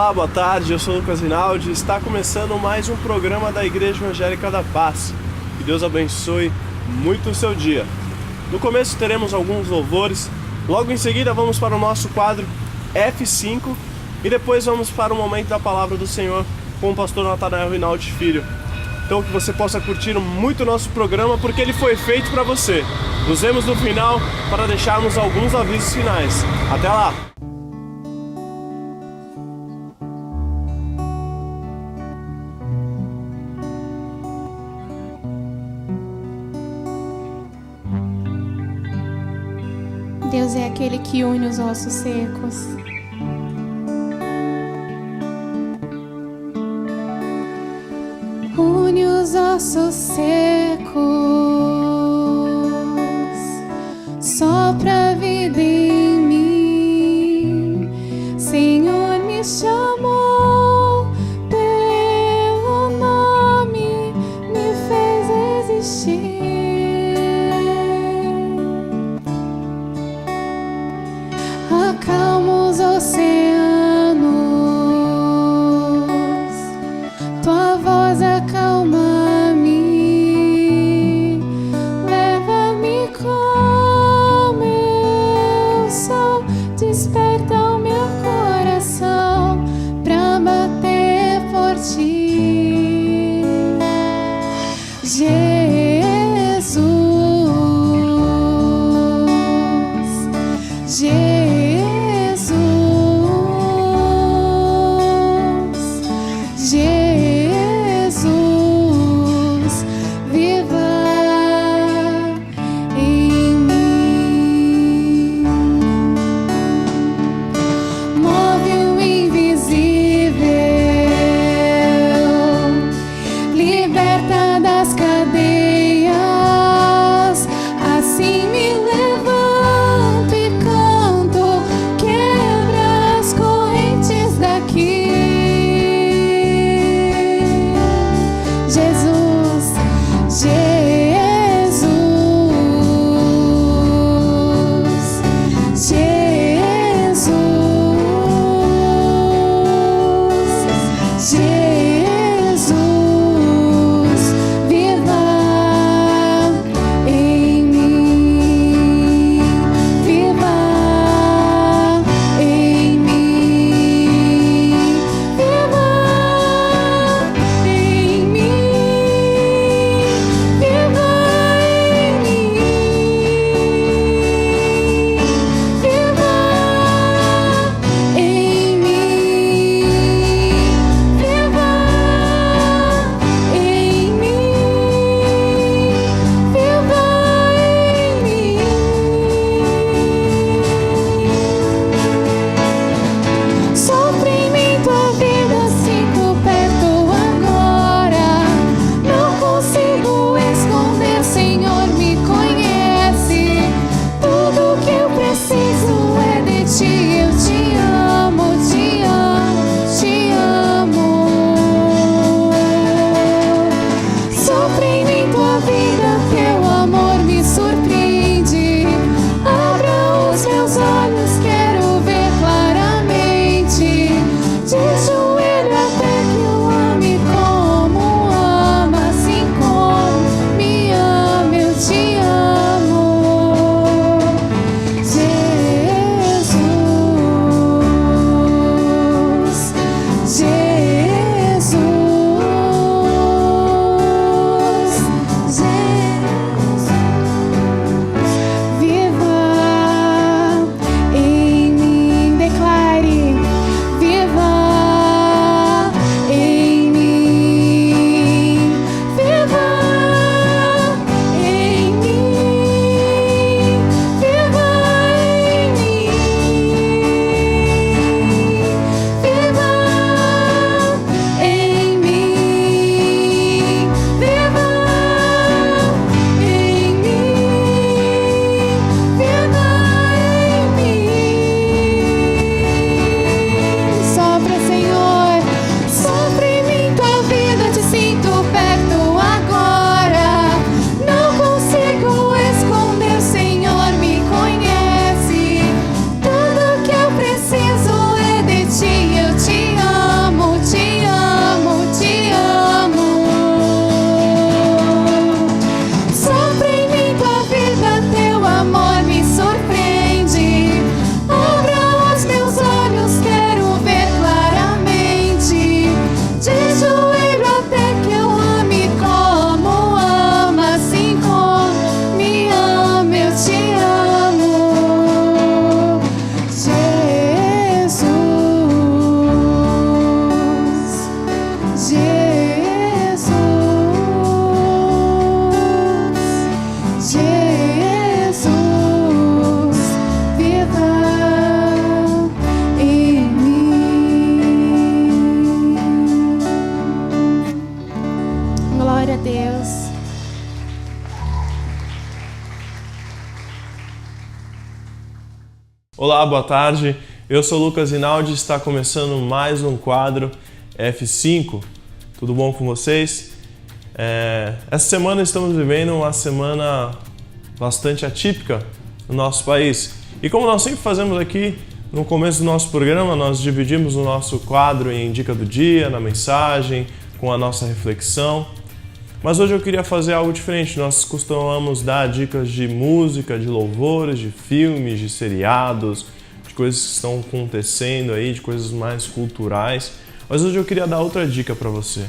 Olá, boa tarde, eu sou o Lucas Rinaldi e está começando mais um programa da Igreja Evangélica da Paz. Que Deus abençoe muito o seu dia. No começo teremos alguns louvores, logo em seguida vamos para o nosso quadro F5 e depois vamos para o momento da Palavra do Senhor com o pastor Natanael Rinaldi Filho. Então que você possa curtir muito o nosso programa porque ele foi feito para você. Nos vemos no final para deixarmos alguns avisos finais. Até lá! Deus é aquele que une os ossos secos. Une os ossos secos, sopra a vida em mim. Senhor me chamou pelo nome, me fez existir. Acalma os oceanos, tua voz acalma-me, leva-me como eu sou, desperta o meu coração pra bater por ti. Jesus, Olá, boa tarde. Eu sou Lucas Rinaldi e está começando mais um quadro F5. Tudo bom com vocês? Essa semana estamos vivendo uma semana bastante atípica no nosso país. E como nós sempre fazemos aqui no começo do nosso programa, nós dividimos o nosso quadro em dica do dia, na mensagem, com a nossa reflexão. Mas hoje eu queria fazer algo diferente. Nós costumamos dar dicas de música, de louvores, de filmes, de seriados, de coisas que estão acontecendo aí, de coisas mais culturais. Mas hoje eu queria dar outra dica para você.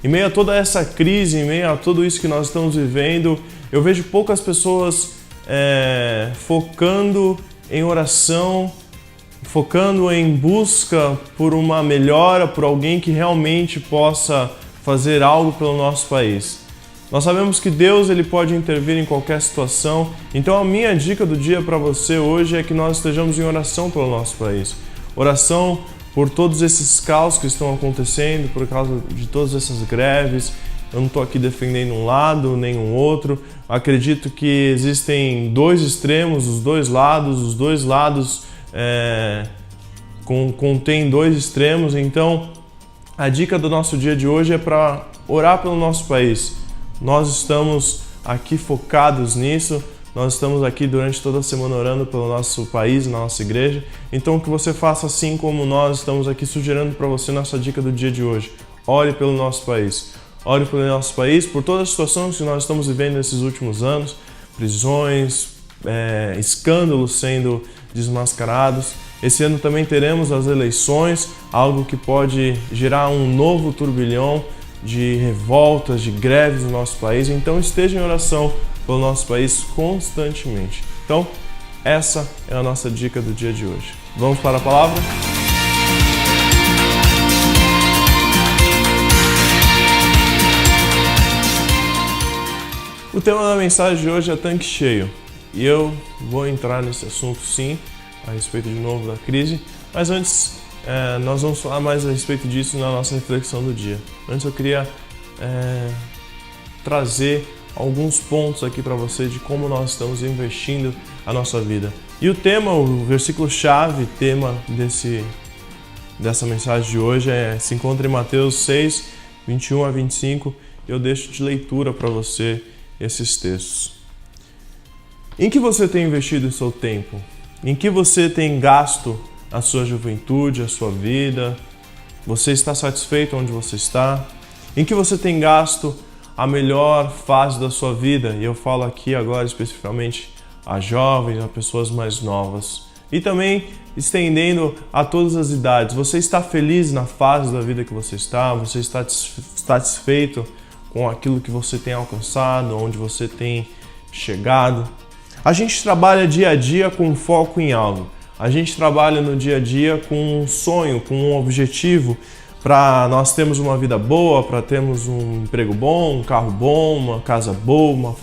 Em meio a toda essa crise, em meio a tudo isso que nós estamos vivendo, eu vejo poucas pessoas focando em oração, focando em busca por uma melhora, por alguém que realmente possa fazer algo pelo nosso país. Nós sabemos que Deus ele pode intervir em qualquer situação, então a minha dica do dia para você hoje é que nós estejamos em oração pelo nosso país. Oração por todos esses caos que estão acontecendo, por causa de todas essas greves. Eu não estou aqui defendendo um lado nem um outro. Acredito que existem dois extremos, os dois lados contêm dois extremos. Então, a dica do nosso dia de hoje é para orar pelo nosso país. Nós estamos aqui focados nisso, nós estamos aqui durante toda a semana orando pelo nosso país, na nossa igreja. Então que você faça assim como nós estamos aqui sugerindo para você nossa dica do dia de hoje. Ore pelo nosso país. Ore pelo nosso país, por todas as situações que nós estamos vivendo nesses últimos anos, prisões, escândalos sendo desmascarados. Esse ano também teremos as eleições, algo que pode gerar um novo turbilhão de revoltas, de greves no nosso país. Então esteja em oração pelo nosso país constantemente. Então, essa é a nossa dica do dia de hoje. Vamos para a palavra? O tema da mensagem de hoje é tanque cheio. E eu vou entrar nesse assunto sim, a respeito de novo da crise. Mas antes, nós vamos falar mais a respeito disso na nossa reflexão do dia. Antes eu queria trazer alguns pontos aqui para você de como nós estamos investindo a nossa vida. E o tema, o versículo-chave, tema dessa mensagem de hoje se encontra em Mateus 6, 21 a 25. Eu deixo de leitura para você esses textos. Em que você tem investido o seu tempo? Em que você tem gasto a sua juventude, a sua vida? Você está satisfeito onde você está? Em que você tem gasto a melhor fase da sua vida? E eu falo aqui agora especificamente a jovens, a pessoas mais novas. E também estendendo a todas as idades. Você está feliz na fase da vida que você está? Você está satisfeito com aquilo que você tem alcançado, onde você tem chegado? A gente trabalha dia a dia com foco em algo. A gente trabalha no dia a dia com um sonho, com um objetivo, para nós termos uma vida boa, para termos um emprego bom, um carro bom, uma casa boa,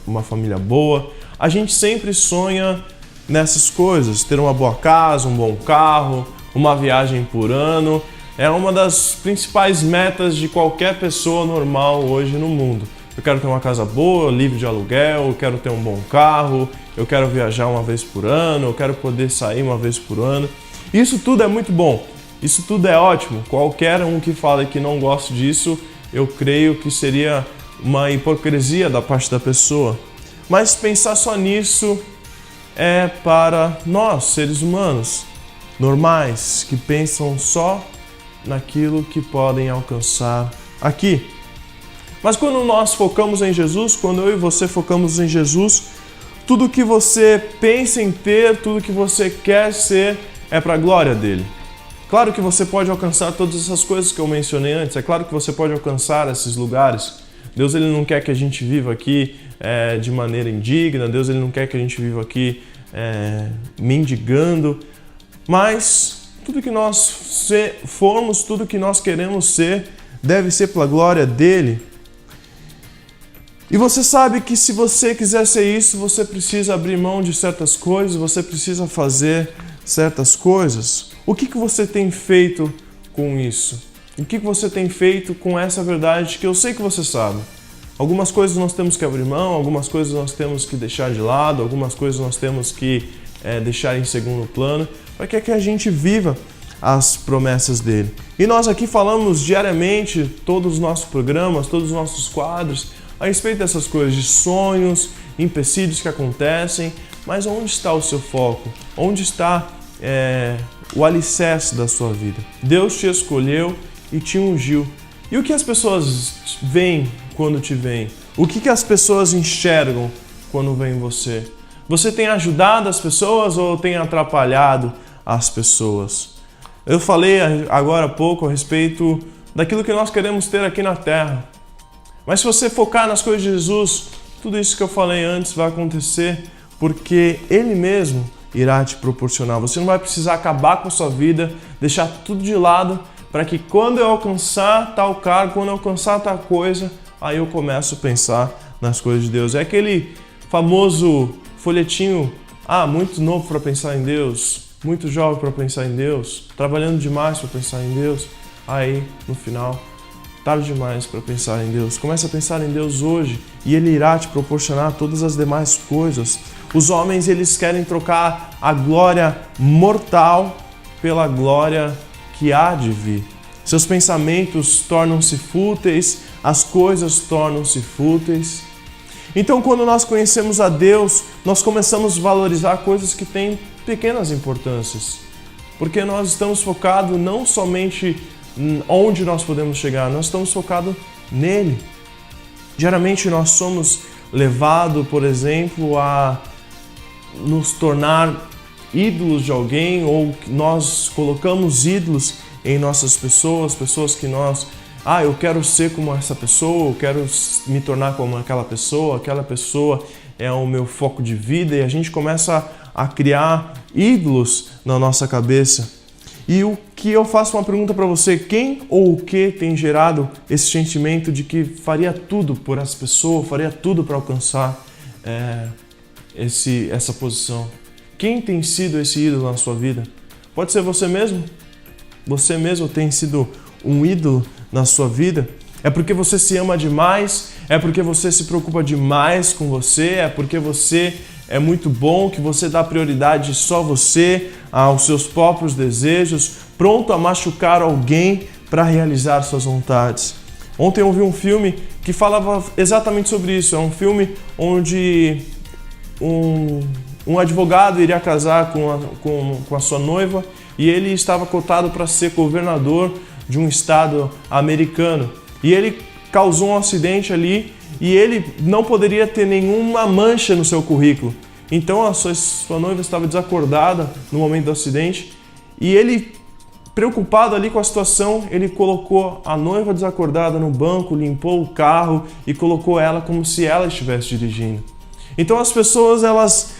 uma família boa. A gente sempre sonha nessas coisas, ter uma boa casa, um bom carro, uma viagem por ano. É uma das principais metas de qualquer pessoa normal hoje no mundo. Eu quero ter uma casa boa, livre de aluguel, eu quero ter um bom carro, eu quero viajar uma vez por ano, eu quero poder sair uma vez por ano. Isso tudo é muito bom, isso tudo é ótimo. Qualquer um que fale que não gosta disso, eu creio que seria uma hipocrisia da parte da pessoa. Mas pensar só nisso é para nós, seres humanos, normais, que pensam só naquilo que podem alcançar aqui. Mas quando nós focamos em Jesus, quando eu e você focamos em Jesus, tudo que você pensa em ter, tudo que você quer ser, é para a glória dele. Claro que você pode alcançar todas essas coisas que eu mencionei antes, é claro que você pode alcançar esses lugares. Deus ele não quer que a gente viva aqui de maneira indigna, Deus ele não quer que a gente viva aqui mendigando, mas tudo que nós formos, tudo que nós queremos ser, deve ser pela glória dele. E você sabe que se você quiser ser isso, você precisa abrir mão de certas coisas, você precisa fazer certas coisas. O que você tem feito com isso? O que você tem feito com essa verdade que eu sei que você sabe? Algumas coisas nós temos que abrir mão, algumas coisas nós temos que deixar de lado, algumas coisas nós temos que deixar em segundo plano, para que a gente viva as promessas dele. E nós aqui falamos diariamente, todos os nossos programas, todos os nossos quadros, a respeito dessas coisas, de sonhos, empecilhos que acontecem, mas onde está o seu foco? Onde está o alicerce da sua vida? Deus te escolheu e te ungiu. E o que as pessoas veem quando te veem? O que as pessoas enxergam quando veem você? Você tem ajudado as pessoas ou tem atrapalhado as pessoas? Eu falei agora há pouco a respeito daquilo que nós queremos ter aqui na Terra. Mas se você focar nas coisas de Jesus, tudo isso que eu falei antes vai acontecer porque Ele mesmo irá te proporcionar. Você não vai precisar acabar com a sua vida, deixar tudo de lado, para que quando eu alcançar tal cargo, quando eu alcançar tal coisa, aí eu começo a pensar nas coisas de Deus. É aquele famoso folhetinho, muito novo para pensar em Deus, muito jovem para pensar em Deus, trabalhando demais para pensar em Deus. Aí, no final, tarde demais para pensar em Deus. Comece a pensar em Deus hoje e Ele irá te proporcionar todas as demais coisas. Os homens, eles querem trocar a glória mortal pela glória que há de vir. Seus pensamentos tornam-se fúteis, as coisas tornam-se fúteis. Então, quando nós conhecemos a Deus, nós começamos a valorizar coisas que têm pequenas importâncias. Porque nós estamos focados não somente onde nós podemos chegar, nós estamos focados nele. Geralmente nós somos levados, por exemplo, a nos tornar ídolos de alguém, ou nós colocamos ídolos em nossas pessoas que nós, eu quero ser como essa pessoa, eu quero me tornar como aquela pessoa é o meu foco de vida, e a gente começa a criar ídolos na nossa cabeça. E o que eu faço uma pergunta para você: quem ou o que tem gerado esse sentimento de que faria tudo por essa pessoa, faria tudo para alcançar essa posição? Quem tem sido esse ídolo na sua vida? Pode ser você mesmo? Você mesmo tem sido um ídolo na sua vida? É porque você se ama demais? É porque você se preocupa demais com você? É porque você é muito bom, que você dá prioridade só a você, aos seus próprios desejos, pronto a machucar alguém para realizar suas vontades? Ontem eu vi um filme que falava exatamente sobre isso. É um filme onde um advogado iria casar com a sua noiva e ele estava cotado para ser governador de um estado americano. E ele causou um acidente ali e ele não poderia ter nenhuma mancha no seu currículo. Então a sua noiva estava desacordada no momento do acidente e ele, preocupado ali com a situação, ele colocou a noiva desacordada no banco, limpou o carro e colocou ela como se ela estivesse dirigindo. Então as pessoas, elas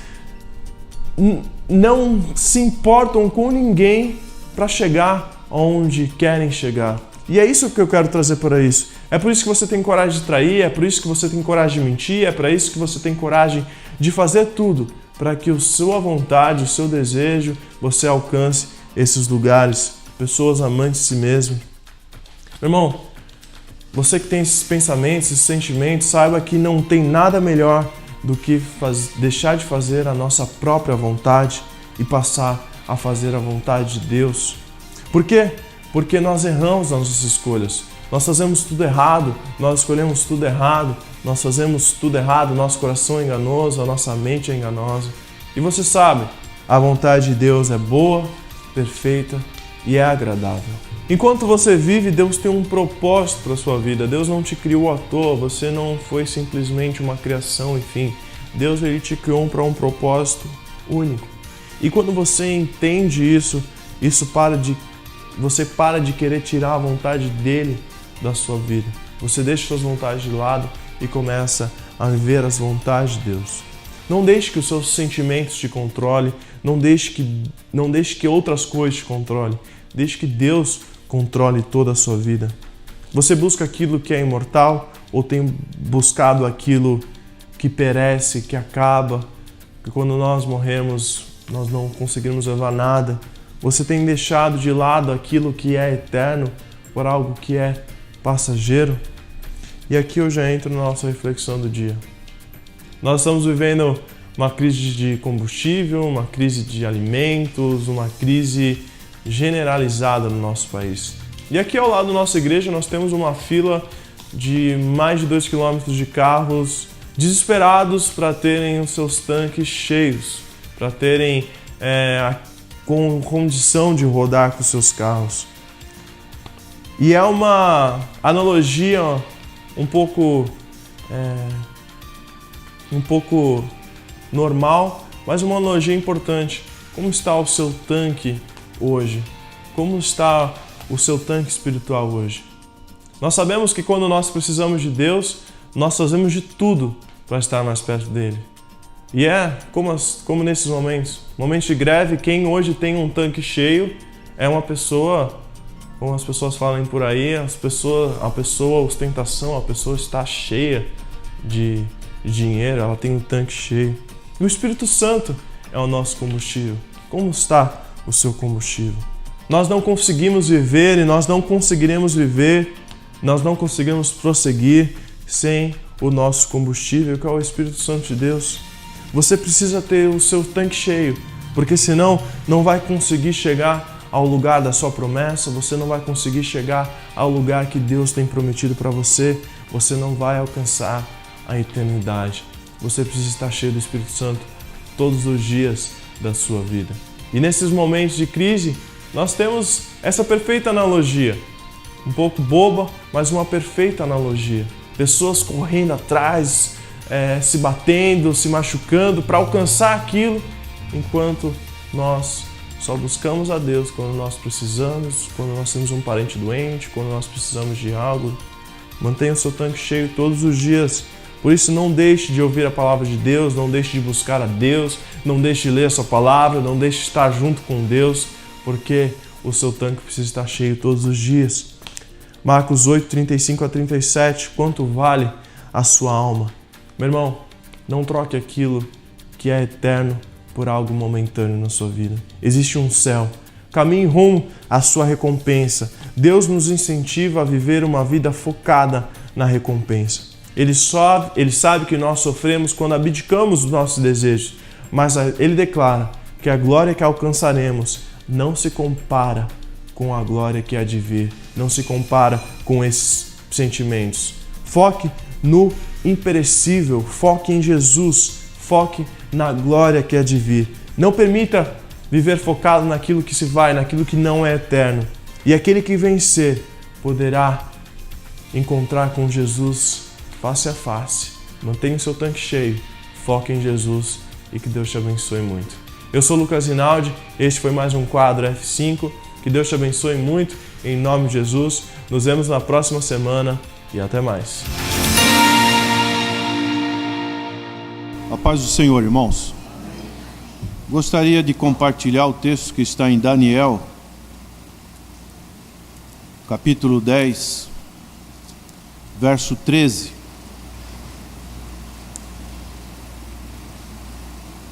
não se importam com ninguém para chegar onde querem chegar. E é isso que eu quero trazer para isso. É por isso que você tem coragem de trair, é por isso que você tem coragem de mentir, é para isso que você tem coragem de fazer tudo para que a sua vontade, o seu desejo, você alcance esses lugares, pessoas amantes de si mesmo. Meu irmão, você que tem esses pensamentos, esses sentimentos, saiba que não tem nada melhor do que deixar de fazer a nossa própria vontade e passar a fazer a vontade de Deus. Por quê? Porque nós erramos nas nossas escolhas. Nós fazemos tudo errado, nós escolhemos tudo errado, nós fazemos tudo errado, nosso coração é enganoso, a nossa mente é enganosa. E você sabe, a vontade de Deus é boa, perfeita e é agradável. Enquanto você vive, Deus tem um propósito para a sua vida. Deus não te criou à toa, você não foi simplesmente uma criação, enfim. Deus, Ele te criou para um propósito único. E quando você entende isso, você para de querer tirar a vontade dele da sua vida. Você deixa suas vontades de lado e começa a viver as vontades de Deus. Não deixe que os seus sentimentos te controlem, não deixe que outras coisas te controlem. Deixe que Deus controle toda a sua vida. Você busca aquilo que é imortal ou tem buscado aquilo que perece, que acaba, que quando nós morremos nós não conseguimos levar nada? Você tem deixado de lado aquilo que é eterno por algo que é passageiro? E aqui eu já entro na nossa reflexão do dia. Nós estamos vivendo uma crise de combustível, uma crise de alimentos, uma crise generalizada no nosso país. E aqui ao lado da nossa igreja nós temos uma fila de mais de 2 quilômetros de carros desesperados para terem os seus tanques cheios, para terem com condição de rodar com os seus carros. E é uma analogia um pouco normal, mas uma analogia importante. Como está o seu tanque hoje? Como está o seu tanque espiritual hoje? Nós sabemos que quando nós precisamos de Deus, nós fazemos de tudo para estar mais perto dele. E como nesses momentos de greve, quem hoje tem um tanque cheio é uma pessoa, como as pessoas falam por aí, a pessoa ostentação, a pessoa está cheia de dinheiro, ela tem um tanque cheio. E o Espírito Santo é o nosso combustível. Como está o seu combustível? Nós não conseguimos viver e nós não conseguiremos viver, nós não conseguimos prosseguir sem o nosso combustível, que é o Espírito Santo de Deus. Você precisa ter o seu tanque cheio, porque senão não vai conseguir chegar ao lugar da sua promessa, você não vai conseguir chegar ao lugar que Deus tem prometido para você, você não vai alcançar a eternidade. Você precisa estar cheio do Espírito Santo todos os dias da sua vida. E nesses momentos de crise, nós temos essa perfeita analogia, um pouco boba, mas uma perfeita analogia. Pessoas correndo atrás, se batendo, se machucando para alcançar aquilo, enquanto nós só buscamos a Deus quando nós precisamos, quando nós temos um parente doente, quando nós precisamos de algo. Mantenha o seu tanque cheio todos os dias. Por isso, não deixe de ouvir a palavra de Deus, não deixe de buscar a Deus, não deixe de ler a sua palavra, não deixe de estar junto com Deus, porque o seu tanque precisa estar cheio todos os dias. Marcos 8, 35 a 37, quanto vale a sua alma? Meu irmão, não troque aquilo que é eterno por algo momentâneo na sua vida. Existe um céu. Caminhe rumo à sua recompensa. Deus nos incentiva a viver uma vida focada na recompensa. Ele sabe que nós sofremos quando abdicamos dos nossos desejos, mas Ele declara que a glória que alcançaremos não se compara com a glória que há de vir, não se compara com esses sentimentos. Foque no imperecível, foque em Jesus, foque na glória que há de vir. Não permita viver focado naquilo que se vai, naquilo que não é eterno. E aquele que vencer poderá encontrar com Jesus face a face. Mantenha o seu tanque cheio, foque em Jesus e que Deus te abençoe muito. Eu sou Lucas Rinaldi, este foi mais um quadro F5. Que Deus te abençoe muito, em nome de Jesus. Nos vemos na próxima semana e até mais. A paz do Senhor, irmãos. Gostaria de compartilhar o texto que está em Daniel, capítulo 10, verso 13.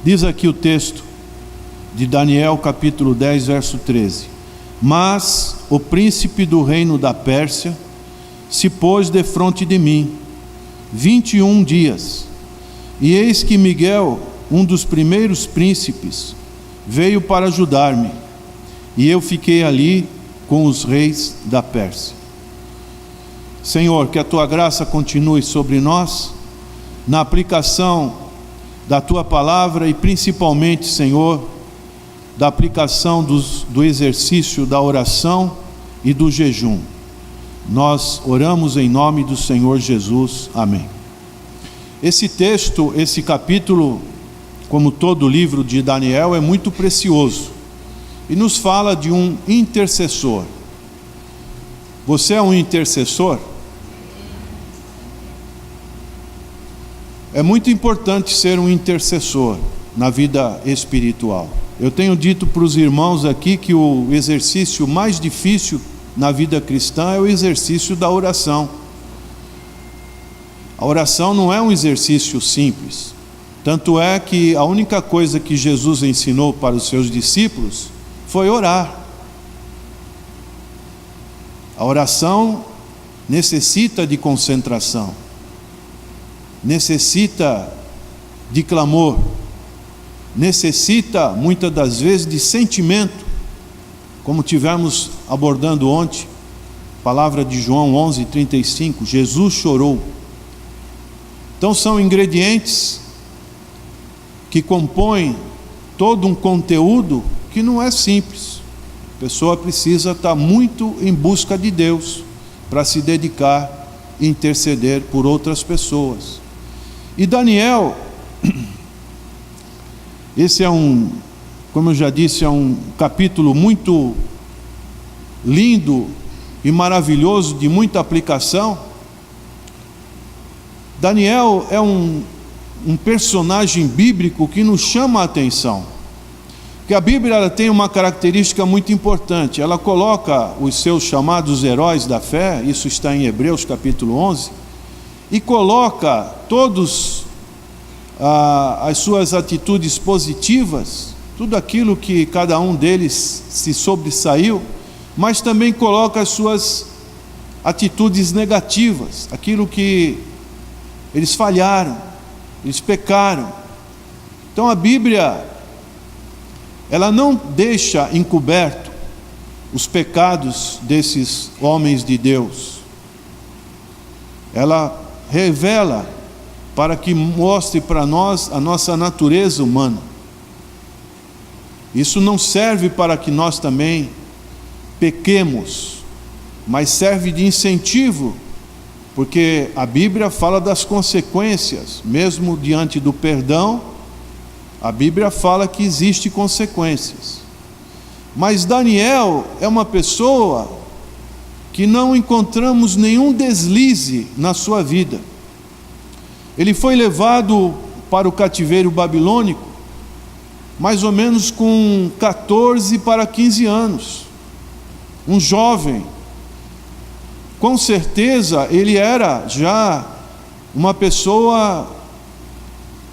Diz aqui o texto de Daniel, capítulo 10, verso 13. Mas o príncipe do reino da Pérsia se pôs defronte de mim 21 dias. E eis que Miguel, um dos primeiros príncipes, veio para ajudar-me. E eu fiquei ali com os reis da Pérsia. Senhor, que a Tua graça continue sobre nós, na aplicação da Tua palavra e principalmente, Senhor, da aplicação do exercício da oração e do jejum. Nós oramos em nome do Senhor Jesus. Amém. Esse texto, esse capítulo, como todo o livro de Daniel, é muito precioso e nos fala de um intercessor. Você é um intercessor? É muito importante ser um intercessor na vida espiritual. Eu tenho dito para os irmãos aqui que o exercício mais difícil na vida cristã é o exercício da oração. A oração não é um exercício simples. Tanto é que a única coisa que Jesus ensinou para os seus discípulos foi orar. A oração necessita de concentração, necessita de clamor, necessita muitas das vezes de sentimento, como tivemos abordando ontem, palavra de João 11:35, Jesus chorou. Então são ingredientes que compõem todo um conteúdo que não é simples. A pessoa precisa estar muito em busca de Deus para se dedicar e interceder por outras pessoas. E Daniel, esse é como eu já disse, é um capítulo muito lindo e maravilhoso, de muita aplicação. Daniel é um personagem bíblico que nos chama a atenção, porque a Bíblia ela tem uma característica muito importante. Ela coloca os seus chamados heróis da fé, isso está em Hebreus capítulo 11, e coloca todos as suas atitudes positivas, tudo aquilo que cada um deles se sobressaiu, mas também coloca as suas atitudes negativas, aquilo que eles falharam, eles pecaram. Então a Bíblia, ela não deixa encoberto os pecados desses homens de Deus. Ela revela para que mostre para nós a nossa natureza humana. Isso não serve para que nós também pequemos, mas serve de incentivo, porque a Bíblia fala das consequências, mesmo diante do perdão, a Bíblia fala que existe consequências. Mas Daniel é uma pessoa que não encontramos nenhum deslize na sua vida. Ele foi levado para o cativeiro babilônico mais ou menos com 14 para 15 anos. Um jovem. Com certeza ele era já uma pessoa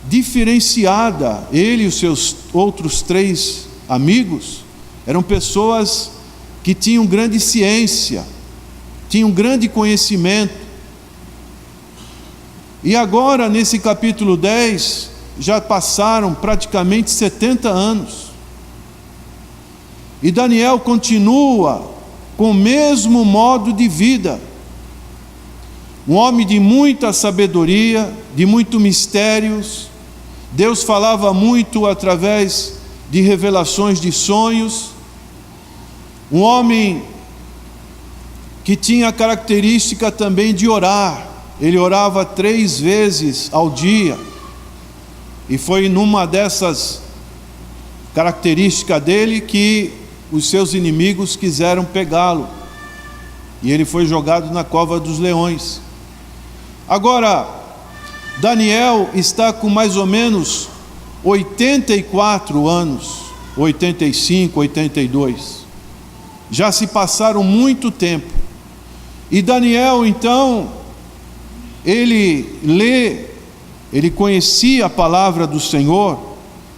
diferenciada. Ele e os seus outros 3 amigos eram pessoas que tinham grande ciência, tinham grande conhecimento. E agora, nesse capítulo 10, já passaram praticamente 70 anos. E Daniel continua com o mesmo modo de vida. Um homem de muita sabedoria, de muitos mistérios. Deus falava muito através de revelações de sonhos. Um homem que tinha a característica também de orar. Ele orava 3 vezes ao dia. E foi numa dessas características dele que os seus inimigos quiseram pegá-lo. E ele foi jogado na cova dos leões. Agora, Daniel está com mais ou menos 84 anos, 85, 82. Já se passaram muito tempo. E Daniel, então, ele conhecia a palavra do Senhor.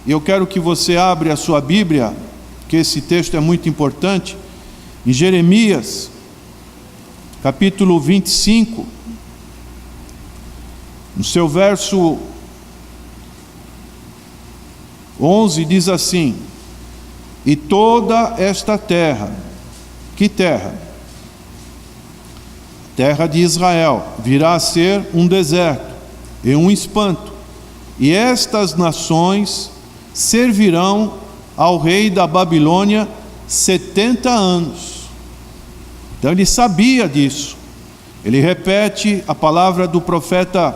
E eu quero que você abra a sua Bíblia, que esse texto é muito importante, em Jeremias, capítulo 25, no seu verso 11, diz assim: e toda esta terra, que terra? Terra de Israel, virá a ser um deserto e um espanto, e estas nações servirão ao rei da Babilônia 70 anos. Então ele sabia disso. Ele repete a palavra do profeta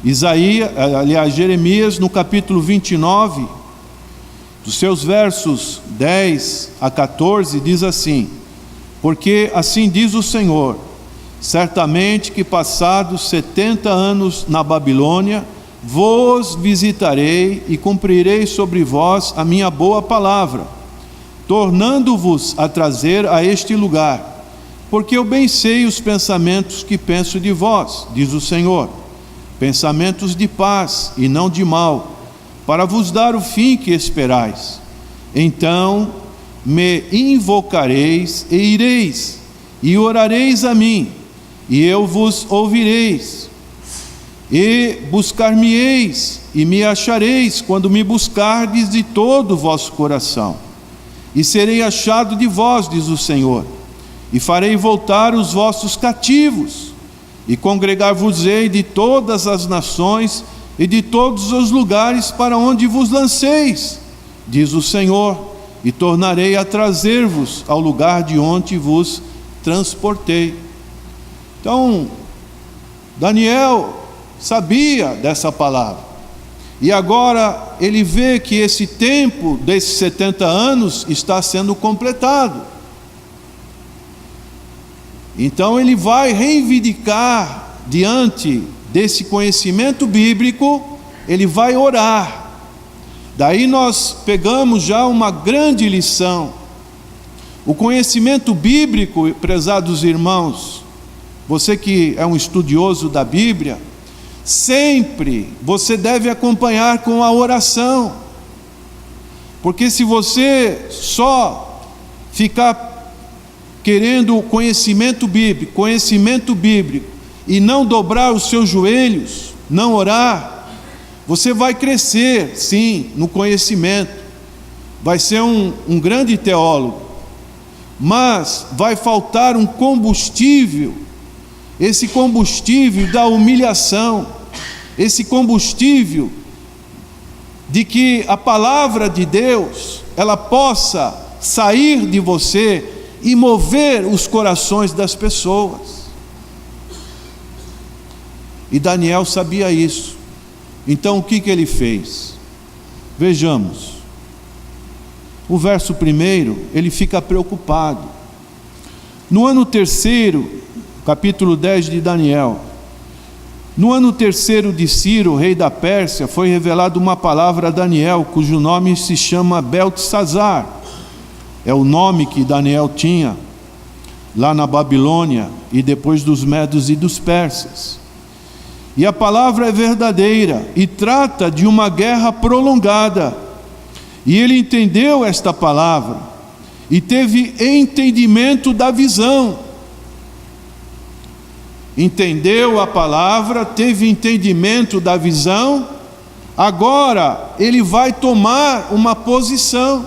Jeremias, no capítulo 29, dos seus versos 10 a 14, diz assim: porque assim diz o Senhor, certamente que passados 70 anos na Babilônia, vos visitarei e cumprirei sobre vós a minha boa palavra, tornando-vos a trazer a este lugar, porque eu bem sei os pensamentos que penso de vós, diz o Senhor, pensamentos de paz e não de mal, para vos dar o fim que esperais. Então me invocareis e ireis, e orareis a mim, e eu vos ouvireis, e buscar-me-eis, e me achareis quando me buscardes de todo o vosso coração. E serei achado de vós, diz o Senhor, e farei voltar os vossos cativos, e congregar-vos-ei de todas as nações e de todos os lugares para onde vos lanceis, diz o Senhor, e tornarei a trazer-vos ao lugar de onde vos transportei. Então, Daniel sabia dessa palavra, e agora ele vê que esse tempo desses 70 anos está sendo completado. Então ele vai reivindicar diante desse conhecimento bíblico, ele vai orar. Daí nós pegamos já uma grande lição. O conhecimento bíblico, prezados irmãos, você que é um estudioso da Bíblia, sempre você deve acompanhar com a oração, porque se você só ficar querendo conhecimento bíblico, e não dobrar os seus joelhos, não orar, você vai crescer, sim, no conhecimento, vai ser um grande teólogo, mas vai faltar um combustível, esse combustível da humilhação, esse combustível de que a palavra de Deus, ela possa sair de você e mover os corações das pessoas. E Daniel sabia isso. Então o que ele fez? Vejamos. O verso 1, ele fica preocupado. No ano 3º, capítulo 10 de Daniel, no ano 3º de Ciro, rei da Pérsia, foi revelada uma palavra a Daniel, cujo nome se chama Beltesazar. É o nome que Daniel tinha lá na Babilônia e depois dos medos e dos persas. E a palavra é verdadeira e trata de uma guerra prolongada. E ele entendeu esta palavra e teve entendimento da visão. Entendeu a palavra, teve entendimento da visão, agora ele vai tomar uma posição.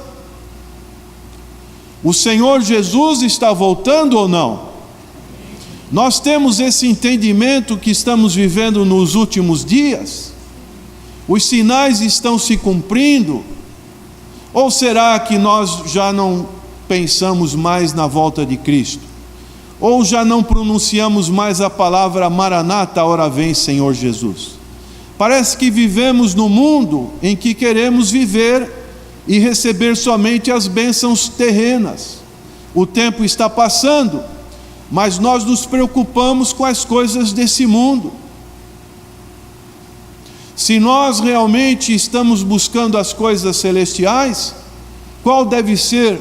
O Senhor Jesus está voltando ou não? Nós temos esse entendimento que estamos vivendo nos últimos dias? Os sinais estão se cumprindo? Ou será que nós já não pensamos mais na volta de Cristo? Ou já não pronunciamos mais a palavra Maranata, ora vem Senhor Jesus? Parece que vivemos no mundo em que queremos viver e receber somente as bênçãos terrenas. O tempo está passando, mas nós nos preocupamos com as coisas desse mundo. Se nós realmente estamos buscando as coisas celestiais, qual deve ser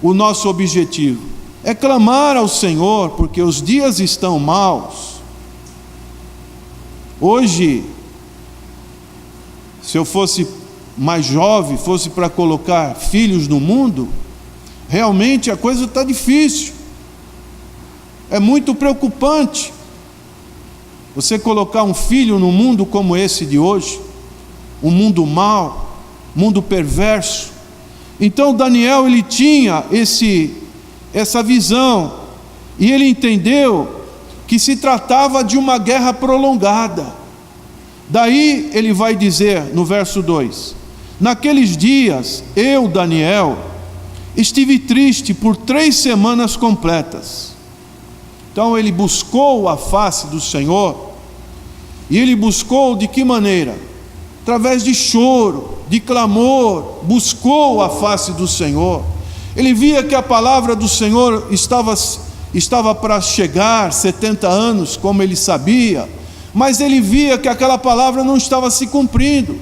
o nosso objetivo? É clamar ao Senhor, porque os dias estão maus. Hoje, se eu fosse mais jovem, fosse para colocar filhos no mundo, realmente a coisa está difícil. É muito preocupante você colocar um filho no mundo como esse de hoje, um mundo mau, mundo perverso. Então Daniel, ele tinha essa visão, e ele entendeu que se tratava de uma guerra prolongada. Daí ele vai dizer no verso 2: naqueles dias eu, Daniel, estive triste por 3 semanas completas. Então ele buscou a face do Senhor, e ele buscou de que maneira? Através de choro, de clamor, buscou a face do Senhor. Ele via que a palavra do Senhor estava para chegar, 70 anos, como ele sabia, mas ele via que aquela palavra não estava se cumprindo.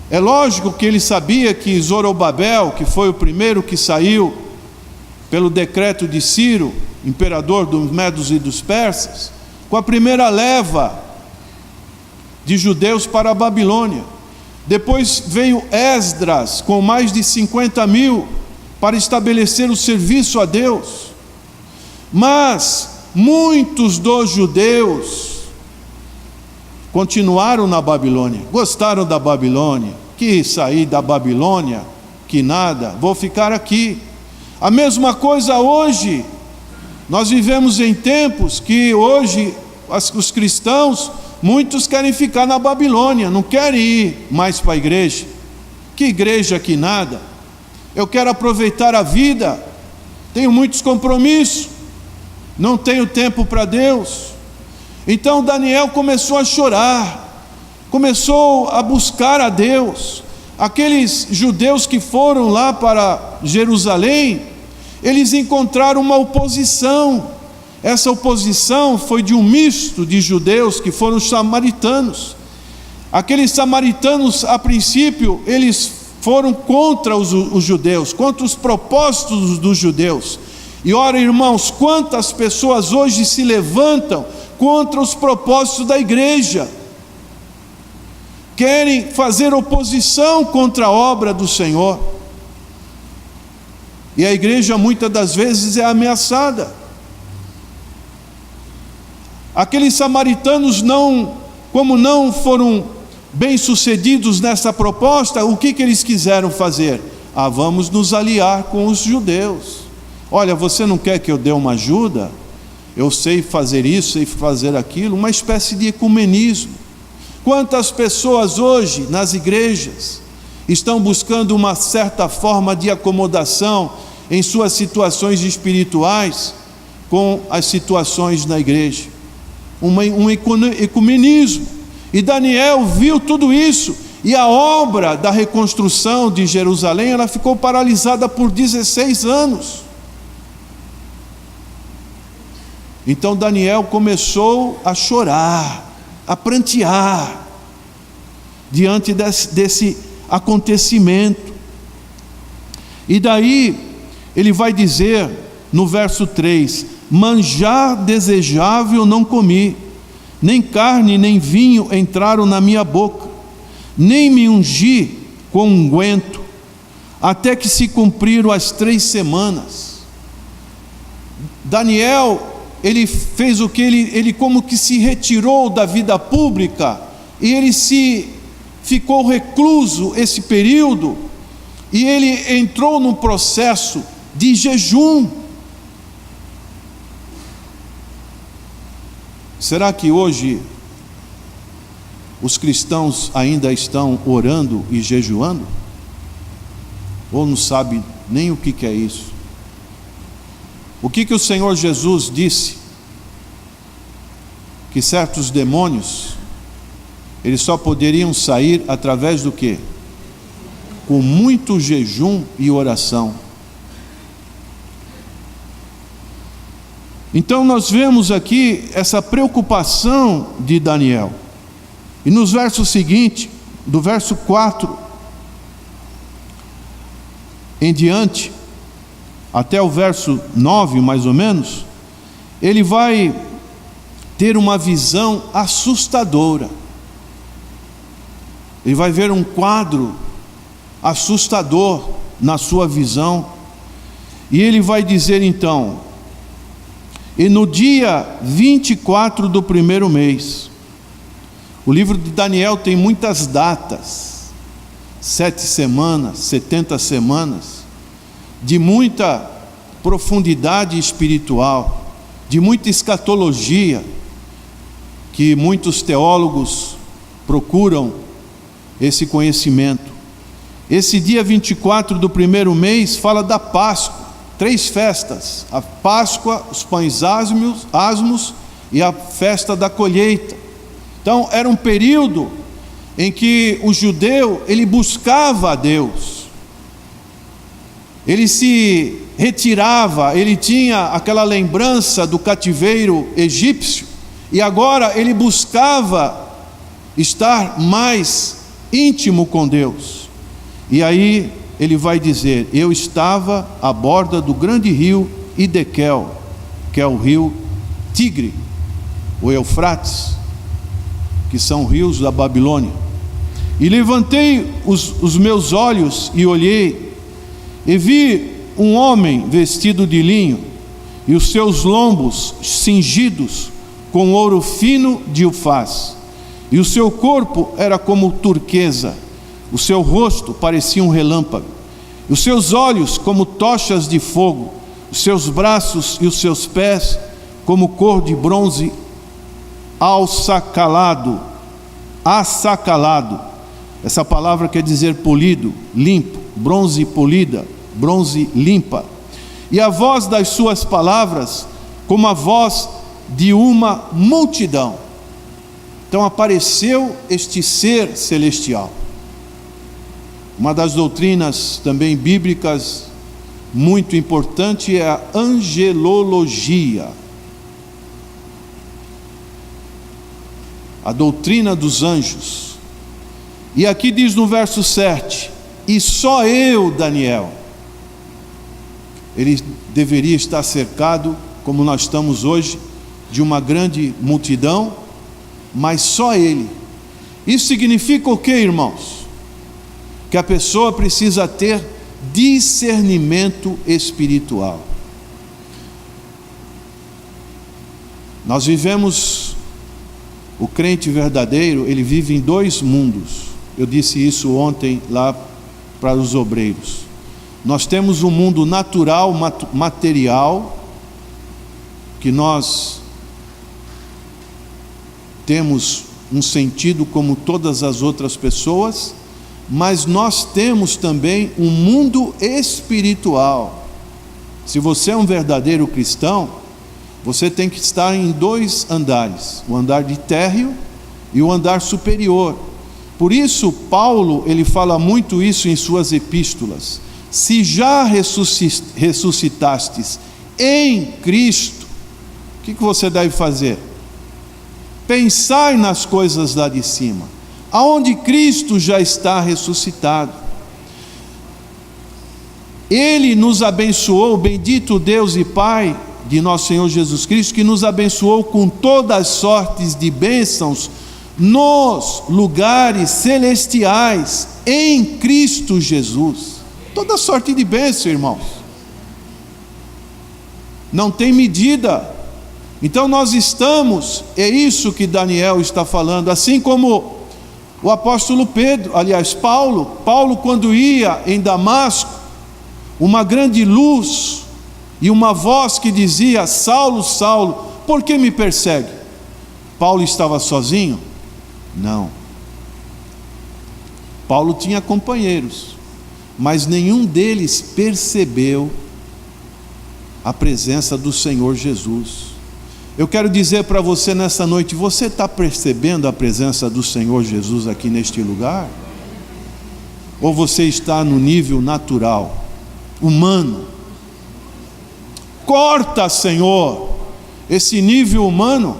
É lógico que ele sabia que Zorobabel, que foi o primeiro que saiu pelo decreto de Ciro, imperador dos medos e dos persas, com a primeira leva de judeus para a Babilônia. Depois veio Esdras com mais de 50.000 para estabelecer o serviço a Deus. Mas muitos dos judeus continuaram na Babilônia, gostaram da Babilônia, que sair da Babilônia, que nada, vou ficar aqui. A mesma coisa hoje. Nós vivemos em tempos que hoje os cristãos, muitos querem ficar na Babilônia, não querem ir mais para a igreja. Que igreja, que nada. Eu quero aproveitar a vida, tenho muitos compromissos, não tenho tempo para Deus. Então Daniel começou a chorar, começou a buscar a Deus. Aqueles judeus que foram lá para Jerusalém, eles encontraram uma oposição. Essa oposição foi de um misto de judeus que foram os samaritanos. Aqueles samaritanos, a princípio, eles foram contra os judeus, contra os propósitos dos judeus. E ora, irmãos, quantas pessoas hoje se levantam contra os propósitos da igreja, querem fazer oposição contra a obra do Senhor, e a igreja muitas das vezes é ameaçada. Aqueles samaritanos, como não foram bem-sucedidos nessa proposta, o que eles quiseram fazer? Vamos nos aliar com os judeus. Olha, você não quer que eu dê uma ajuda? Eu sei fazer isso, sei fazer aquilo, uma espécie de ecumenismo. Quantas pessoas hoje nas igrejas estão buscando uma certa forma de acomodação em suas situações espirituais com as situações na igreja? Um ecumenismo. E Daniel viu tudo isso, e a obra da reconstrução de Jerusalém, ela ficou paralisada por 16 anos. Então Daniel começou a chorar, a prantear, diante desse acontecimento. E daí ele vai dizer no verso 3: manjar desejável não comi, nem carne nem vinho entraram na minha boca, nem me ungi com unguento, até que se cumpriram as 3 semanas. Daniel, ele fez o que? Ele como que se retirou da vida pública, e ele ficou recluso esse período, e ele entrou num processo de jejum. Será que hoje os cristãos ainda estão orando e jejuando? Ou não sabe nem o que é isso? O que o Senhor Jesus disse? Que certos demônios, eles só poderiam sair através do quê? Com muito jejum e oração. Então nós vemos aqui essa preocupação de Daniel. E nos versos seguintes, do verso 4 em diante, até o verso 9 mais ou menos, ele vai ter uma visão assustadora. Ele vai ver um quadro assustador na sua visão. E ele vai dizer então: e no dia 24 do primeiro mês. O livro de Daniel tem muitas datas, 7 semanas, 70 semanas, de muita profundidade espiritual, de muita escatologia, que muitos teólogos procuram esse conhecimento. Esse dia 24 do primeiro mês fala da Páscoa, 3 festas: a Páscoa, os pães asmos e a festa da colheita. Então era um período em que o judeu, ele buscava a Deus, ele se retirava, ele tinha aquela lembrança do cativeiro egípcio, e agora ele buscava estar mais íntimo com Deus. E aí ele vai dizer: eu estava à borda do grande rio Hidekel, que é o rio Tigre, o Eufrates, que são rios da Babilônia. E levantei os meus olhos e olhei, e vi um homem vestido de linho, e os seus lombos cingidos com ouro fino de Ufaz, e o seu corpo era como turquesa, o seu rosto parecia um relâmpago, e os seus olhos como tochas de fogo, os seus braços e os seus pés como cor de bronze assacalado. Essa palavra quer dizer polido, limpo, bronze polida, bronze limpa. E a voz das suas palavras como a voz de uma multidão. Então apareceu este ser celestial. Uma das doutrinas também bíblicas muito importante é a angelologia. A doutrina dos anjos. E aqui diz no verso 7, e só eu, Daniel. Ele deveria estar cercado, como nós estamos hoje, de uma grande multidão, mas só ele. Isso significa o quê, irmãos? Que a pessoa precisa ter discernimento espiritual. Nós vivemos, o crente verdadeiro, ele vive em dois mundos. Eu disse isso ontem lá para os obreiros. Nós temos um mundo natural, material, que nós temos um sentido como todas as outras pessoas, mas nós temos também um mundo espiritual. Se você é um verdadeiro cristão, você tem que estar em dois andares, o andar de térreo e o andar superior. Por isso Paulo, ele fala muito isso em suas epístolas. Se já ressuscitastes em Cristo, o que você deve fazer? Pensai nas coisas lá de cima, aonde Cristo já está ressuscitado. Ele nos abençoou, bendito Deus e Pai de nosso Senhor Jesus Cristo, que nos abençoou com todas as sortes de bênçãos nos lugares celestiais em Cristo Jesus. Toda sorte de bênção, irmãos, não tem medida. Então nós estamos, é isso que Daniel está falando, assim como o apóstolo Paulo quando ia em Damasco, uma grande luz e uma voz que dizia: Saulo, Saulo, por que me persegue? Paulo estava sozinho? Não. Paulo tinha companheiros, mas nenhum deles percebeu a presença do Senhor Jesus. Eu quero dizer para você nessa noite, você está percebendo a presença do Senhor Jesus aqui neste lugar? Ou você está no nível natural, humano? Corta, Senhor, esse nível humano,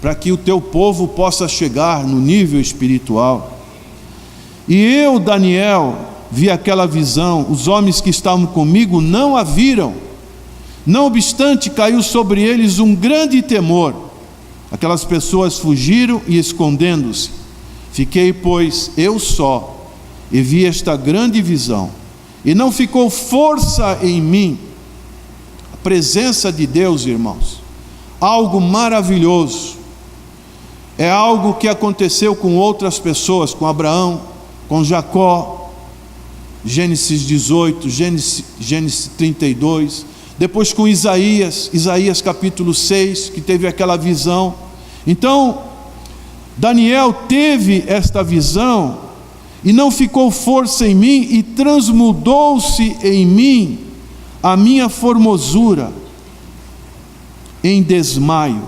para que o teu povo possa chegar no nível espiritual. E eu, Daniel, vi aquela visão, os homens que estavam comigo não a viram. Não obstante, caiu sobre eles um grande temor. Aquelas pessoas fugiram e escondendo-se. Fiquei, pois, eu só, e vi esta grande visão, e não ficou força em mim. A presença de Deus, irmãos, algo maravilhoso. É algo que aconteceu com outras pessoas, com Abraão, com Jacó, Gênesis 18, Gênesis 32, depois com Isaías capítulo 6, que teve aquela visão. Então, Daniel teve esta visão, e não ficou força em mim, e transmudou-se em mim a minha formosura em desmaio,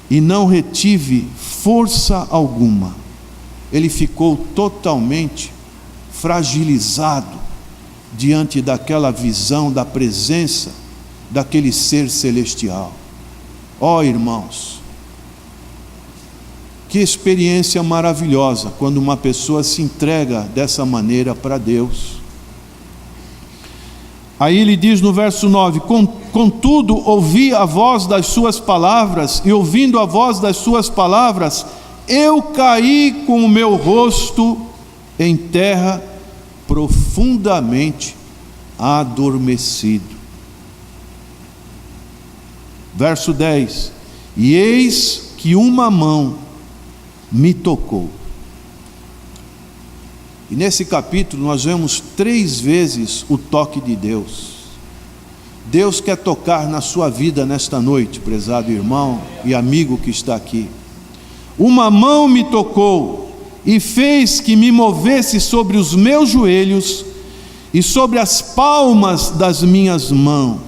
e não retive força alguma. Ele ficou totalmente fragilizado diante daquela visão da presença daquele ser celestial. Ó irmãos, que experiência maravilhosa quando uma pessoa se entrega dessa maneira para Deus. Aí ele diz no verso 9: contudo ouvi a voz das suas palavras, e ouvindo a voz das suas palavras, eu caí com o meu rosto em terra, profundamente adormecido. Verso 10: e eis que uma mão me tocou. E nesse capítulo nós vemos 3 vezes o toque de Deus. Deus quer tocar na sua vida nesta noite, prezado irmão e amigo que está aqui. Uma mão me tocou e fez que me movesse sobre os meus joelhos e sobre as palmas das minhas mãos.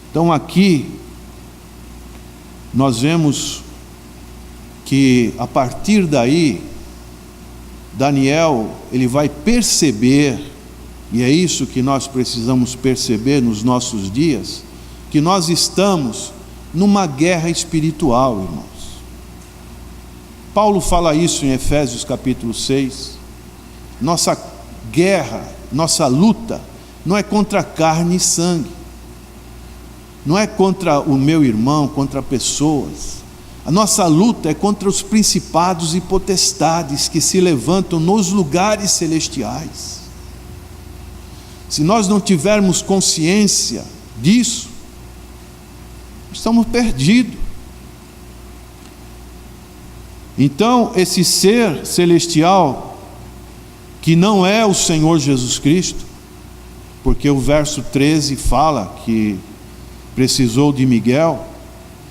Então aqui nós vemos que a partir daí Daniel, ele vai perceber, e é isso que nós precisamos perceber nos nossos dias, que nós estamos numa guerra espiritual, irmãos. Paulo fala isso em Efésios capítulo 6. Nossa guerra, nossa luta, não é contra carne e sangue, não é contra o meu irmão, contra pessoas. A nossa luta é contra os principados e potestades que se levantam nos lugares celestiais. Se nós não tivermos consciência disso, estamos perdidos. Então, esse ser celestial, que não é o Senhor Jesus Cristo, porque o verso 13 fala que precisou de Miguel.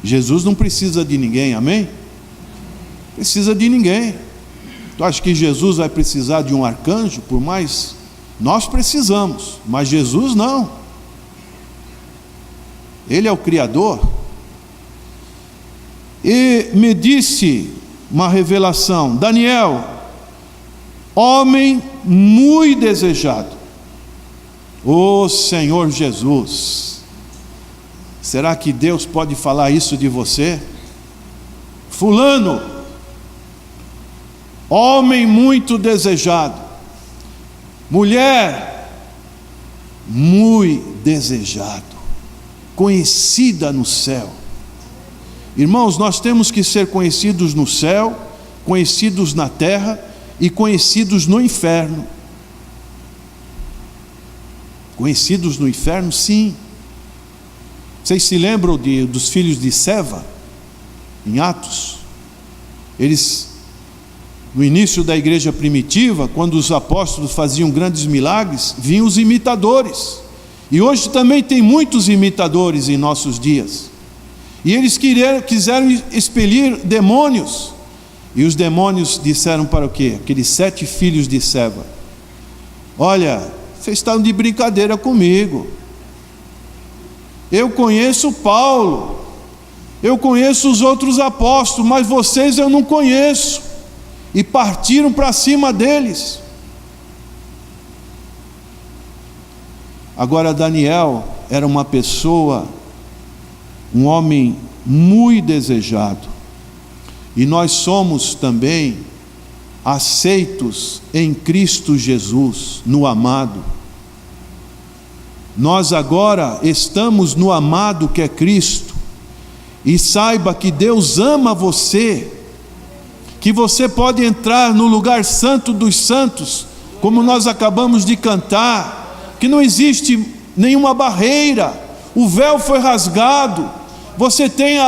Jesus não precisa de ninguém, amém? Precisa de ninguém. Tu acha que Jesus vai precisar de um arcanjo? Por mais, nós precisamos, mas Jesus não. Ele é o Criador. E me disse uma revelação: Daniel, homem muito desejado. Ô Senhor Jesus, será que Deus pode falar isso de você? Fulano, homem muito desejado, mulher muito desejado, conhecida no céu. Irmãos, nós temos que ser conhecidos no céu, conhecidos na terra e conhecidos no inferno. Conhecidos no inferno, sim. Vocês se lembram dos filhos de Seva, em Atos? Eles, no início da igreja primitiva, quando os apóstolos faziam grandes milagres, vinham os imitadores. E hoje também tem muitos imitadores em nossos dias. E eles quiseram expelir demônios. E os demônios disseram para o quê? Aqueles 7 filhos de Seva: olha, vocês estão de brincadeira comigo. Eu conheço Paulo, eu conheço os outros apóstolos, mas vocês eu não conheço. E partiram para cima deles. Agora Daniel era uma pessoa, um homem muito desejado. E nós somos também aceitos em Cristo Jesus, no amado. Nós agora estamos no amado que é Cristo. E saiba que Deus ama você, que você pode entrar no lugar santo dos santos, como nós acabamos de cantar, que não existe nenhuma barreira, o véu foi rasgado. Você tem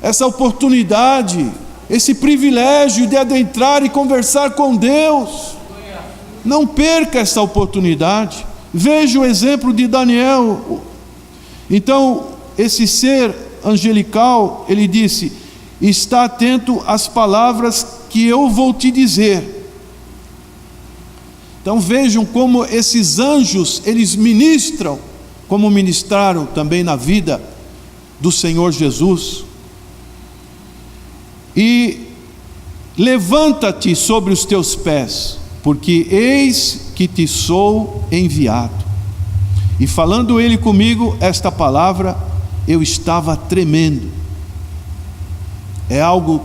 essa oportunidade, esse privilégio de adentrar e conversar com Deus. Não perca essa oportunidade. Veja o exemplo de Daniel. Então, esse ser angelical, ele disse: está atento às palavras que eu vou te dizer. Então vejam como esses anjos, eles ministram, como ministraram também na vida do Senhor Jesus. E levanta-te sobre os teus pés, porque eis que te sou enviado. E falando ele comigo esta palavra, eu estava tremendo. É algo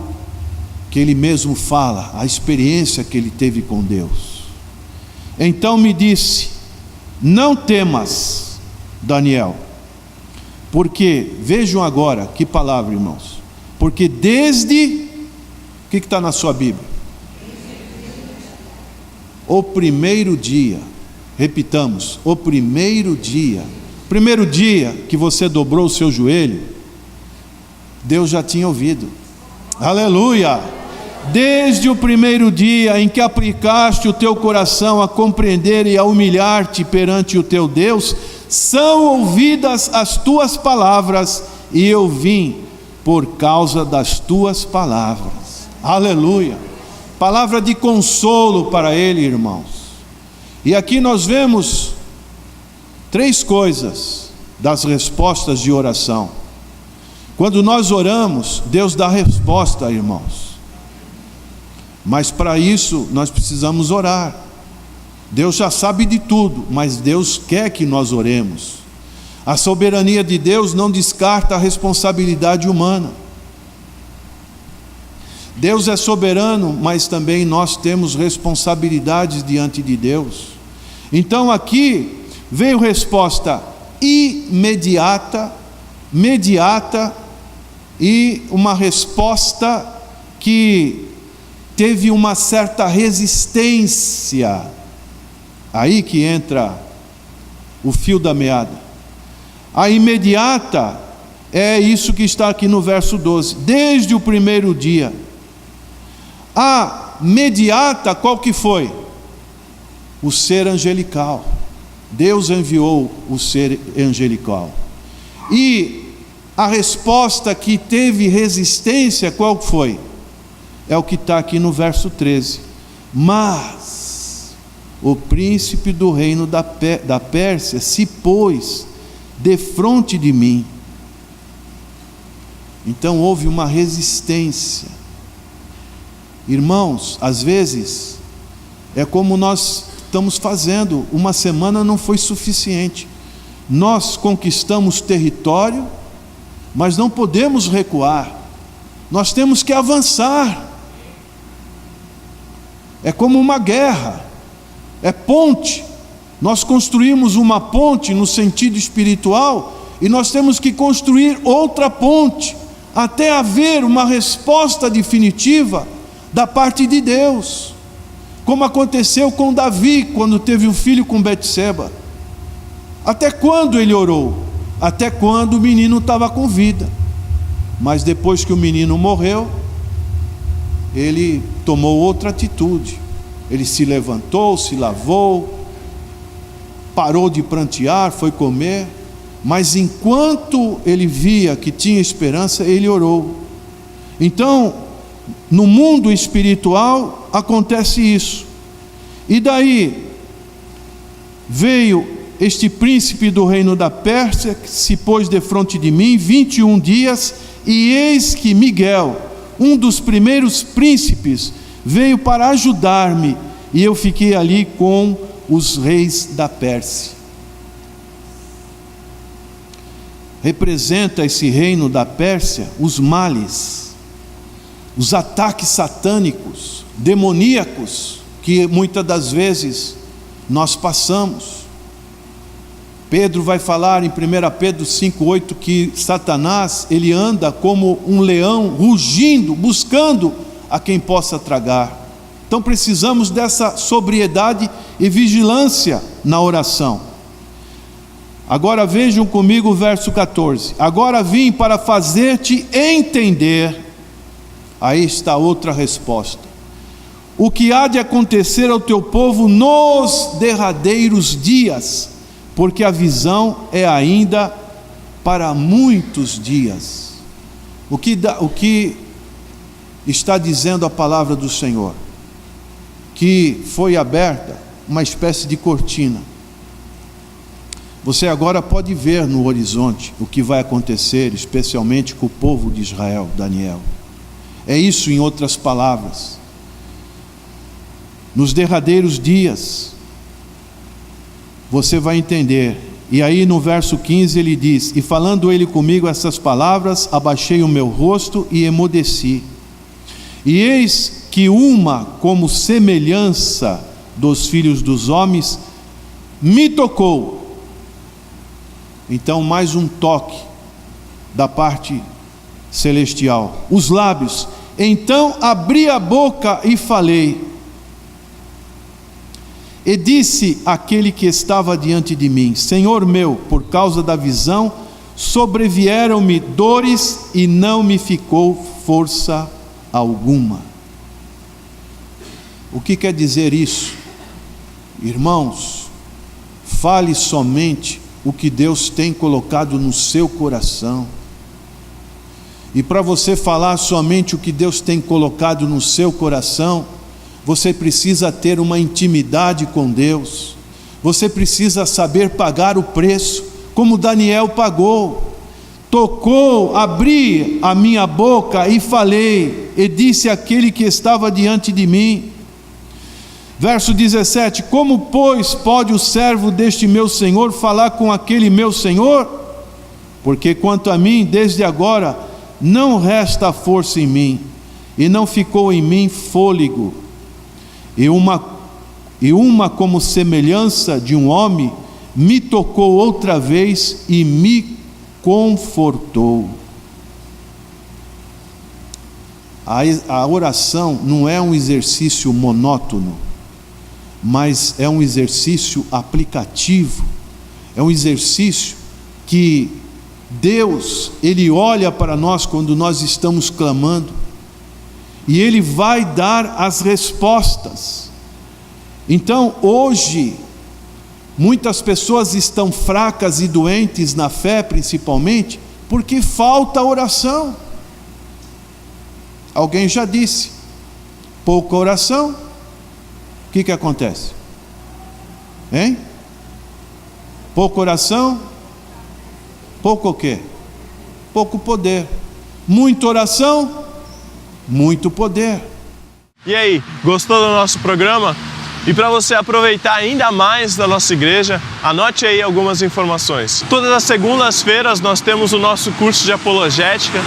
que ele mesmo fala, a experiência que ele teve com Deus. Então me disse: não temas, Daniel, porque, vejam agora, que palavra, irmãos, porque desde, o que está na sua Bíblia? O primeiro dia, repitamos, o primeiro dia que você dobrou o seu joelho, Deus já tinha ouvido. Aleluia! Desde o primeiro dia em que aplicaste o teu coração a compreender e a humilhar-te perante o teu Deus, são ouvidas as tuas palavras, e eu vim por causa das tuas palavras. Aleluia! Palavra de consolo para ele, irmãos. E aqui nós vemos 3 coisas das respostas de oração. Quando nós oramos, Deus dá resposta, irmãos. Mas para isso nós precisamos orar. Deus já sabe de tudo, mas Deus quer que nós oremos. A soberania de Deus não descarta a responsabilidade humana. Deus é soberano, mas também nós temos responsabilidades diante de Deus. Então aqui veio resposta imediata, e uma resposta que teve uma certa resistência. Aí que entra o fio da meada. A imediata é isso que está aqui no verso 12. Desde o primeiro dia. A mediata, qual que foi? O ser angelical. Deus enviou o ser angelical. E a resposta que teve resistência, qual foi? É o que está aqui no verso 13. Mas o príncipe do reino da Pérsia se pôs defronte de mim. Então houve uma resistência. Irmãos, às vezes é como nós estamos fazendo, uma semana não foi suficiente. Nós conquistamos território, mas não podemos recuar. Nós temos que avançar. É como uma guerra, é ponte. Nós construímos uma ponte no sentido espiritual e nós temos que construir outra ponte até haver uma resposta definitiva da parte de Deus, como aconteceu com Davi quando teve um filho com Betseba. Até quando ele orou? Até quando o menino estava com vida. Mas depois que o menino morreu, ele tomou outra atitude. Ele se levantou, se lavou, parou de prantear, foi comer. Mas enquanto ele via que tinha esperança, ele orou. Então, no mundo espiritual acontece isso. E daí veio este príncipe do reino da Pérsia, que se pôs defronte de mim 21 dias, e eis que Miguel, um dos primeiros príncipes, veio para ajudar-me, e eu fiquei ali com os reis da Pérsia. Representa esse reino da Pérsia os males, os ataques satânicos, demoníacos, que muitas das vezes nós passamos. Pedro vai falar em 1 Pedro 5,8 que Satanás, ele anda como um leão rugindo, buscando a quem possa tragar. Então precisamos dessa sobriedade e vigilância na oração. Agora vejam comigo o verso 14. Agora vim para fazer-te entender. Aí está outra resposta. O que há de acontecer ao teu povo nos derradeiros dias, porque a visão é ainda para muitos dias. O que está dizendo a palavra do Senhor? Que foi aberta uma espécie de cortina. Você agora pode ver no horizonte o que vai acontecer, especialmente com o povo de Israel, Daniel. É isso em outras palavras. Nos derradeiros dias, você vai entender. E aí no verso 15 ele diz: e falando ele comigo essas palavras, abaixei o meu rosto e emudeci. E eis que uma como semelhança dos filhos dos homens me tocou. Então mais um toque da parte celestial. Os lábios. Então abri a boca e falei. E disse aquele que estava diante de mim: Senhor meu, por causa da visão, sobrevieram-me dores e não me ficou força alguma. O que quer dizer isso? Irmãos, fale somente o que Deus tem colocado no seu coração. E para você falar somente o que Deus tem colocado no seu coração, você precisa ter uma intimidade com Deus. Você precisa saber pagar o preço, como Daniel pagou. Tocou, abri a minha boca e falei, e disse àquele que estava diante de mim. Verso 17: como, pois, pode o servo deste meu Senhor falar com aquele meu Senhor? Porque quanto a mim, desde agora, não resta força em mim, e não ficou em mim fôlego. E uma como semelhança de um homem, me tocou outra vez e me confortou. A oração não é um exercício monótono, mas é um exercício aplicativo, é um exercício que Deus, Ele olha para nós quando nós estamos clamando, e Ele vai dar as respostas. Então hoje, muitas pessoas estão fracas e doentes na fé, principalmente, porque falta oração. Alguém já disse, pouca oração, o que acontece? Hein? Pouca oração, pouco o quê? Pouco poder. Muita oração, muito poder. E aí, gostou do nosso programa? E para você aproveitar ainda mais da nossa igreja, anote aí algumas informações. Todas as segundas-feiras nós temos o nosso curso de apologética.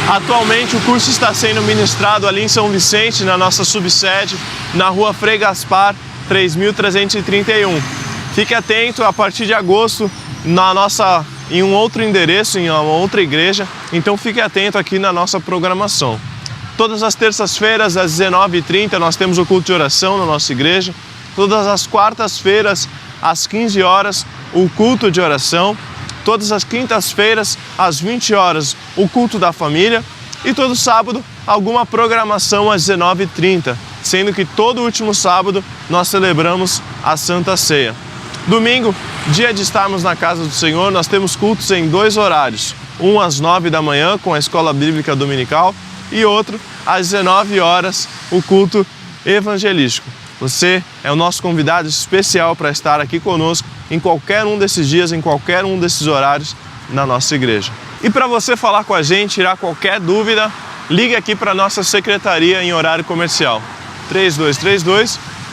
Atualmente o curso está sendo ministrado ali em São Vicente, na nossa subsede, na rua Frei Gaspar, 3331. Fique atento, a partir de agosto, em um outro endereço, em uma outra igreja, então fique atento aqui na nossa programação. Todas as terças-feiras, às 19h30, nós temos o culto de oração na nossa igreja. Todas as quartas-feiras, às 15 horas, o culto de oração. Todas as quintas-feiras, às 20 horas, o culto da família. E todo sábado, alguma programação às 19h30, sendo que todo último sábado nós celebramos a Santa Ceia. Domingo, dia de estarmos na casa do Senhor, nós temos cultos em 2 horários. Um às 9 da manhã, com a Escola Bíblica Dominical, e outro às 19 horas, o culto evangelístico. Você é o nosso convidado especial para estar aqui conosco em qualquer um desses dias, em qualquer um desses horários na nossa igreja. E para você falar com a gente, tirar qualquer dúvida, ligue aqui para a nossa secretaria em horário comercial,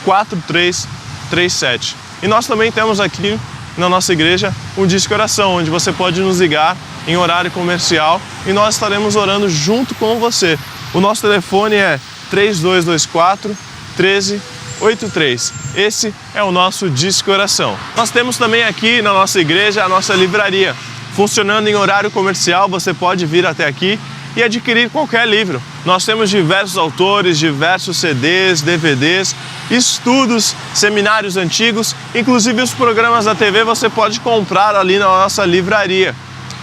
3232-4337. E nós também temos aqui na nossa igreja um disco oração, onde você pode nos ligar em horário comercial e nós estaremos orando junto com você. O nosso telefone é 3224-1383. Esse é o nosso disco oração. Nós temos também aqui na nossa igreja a nossa livraria. Funcionando em horário comercial, você pode vir até aqui e adquirir qualquer livro. Nós temos diversos autores, diversos CDs, DVDs, estudos, seminários antigos, inclusive os programas da TV você pode comprar ali na nossa livraria.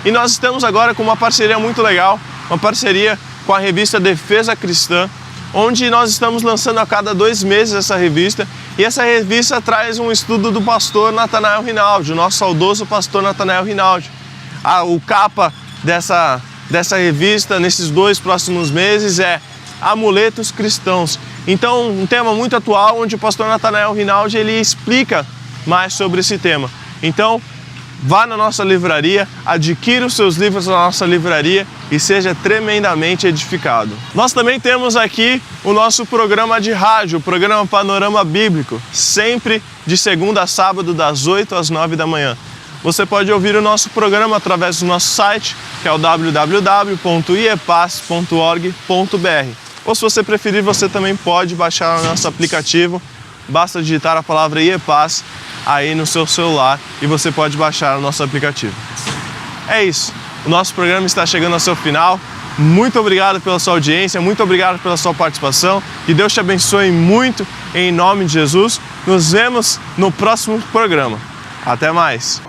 E nós estamos agora com uma parceria muito legal, uma parceria com a revista Defesa Cristã, onde nós estamos lançando a cada 2 meses essa revista, e essa revista traz um estudo do pastor Natanael Rinaldi, o nosso saudoso pastor Natanael Rinaldi. O capa dessa revista, nesses 2 próximos meses, é Amuletos Cristãos. Então, um tema muito atual, onde o pastor Natanael Rinaldi ele explica mais sobre esse tema. Então, vá na nossa livraria, adquira os seus livros na nossa livraria e seja tremendamente edificado. Nós também temos aqui o nosso programa de rádio, o programa Panorama Bíblico, sempre de segunda a sábado, das 8 às 9 da manhã. Você pode ouvir o nosso programa através do nosso site, que é o www.iepas.org.br. Ou se você preferir, você também pode baixar o nosso aplicativo. Basta digitar a palavra IEPAS aí no seu celular e você pode baixar o nosso aplicativo. É isso. O nosso programa está chegando ao seu final. Muito obrigado pela sua audiência, muito obrigado pela sua participação. Que Deus te abençoe muito em nome de Jesus. Nos vemos no próximo programa. Até mais.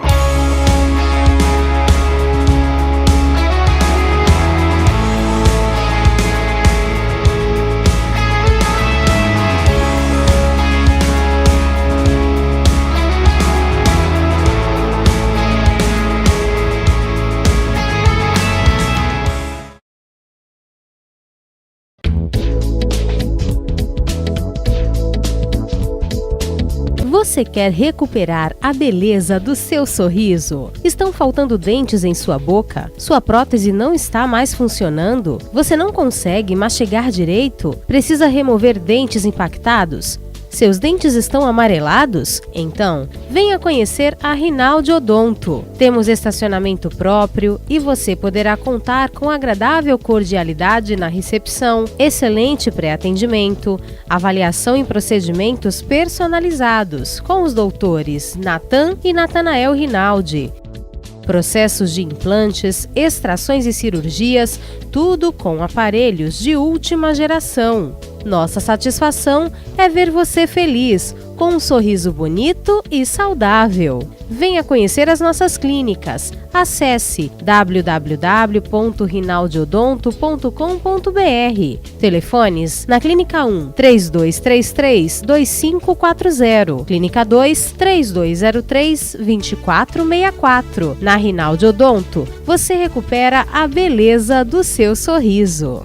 Você quer recuperar a beleza do seu sorriso? Estão faltando dentes em sua boca? Sua prótese não está mais funcionando? Você não consegue mastigar direito? Precisa remover dentes impactados? Seus dentes estão amarelados? Então, venha conhecer a Rinaldi Odonto. Temos estacionamento próprio e você poderá contar com agradável cordialidade na recepção, excelente pré-atendimento, avaliação em procedimentos personalizados com os doutores Nathan e Natanael Rinaldi. Processos de implantes, extrações e cirurgias, tudo com aparelhos de última geração. Nossa satisfação é ver você feliz, com um sorriso bonito e saudável. Venha conhecer as nossas clínicas. Acesse www.rinaldiodonto.com.br. Telefones na Clínica 1 3233-2540, Clínica 2 3203-2464. Na Rinaldi Odonto, você recupera a beleza do seu sorriso.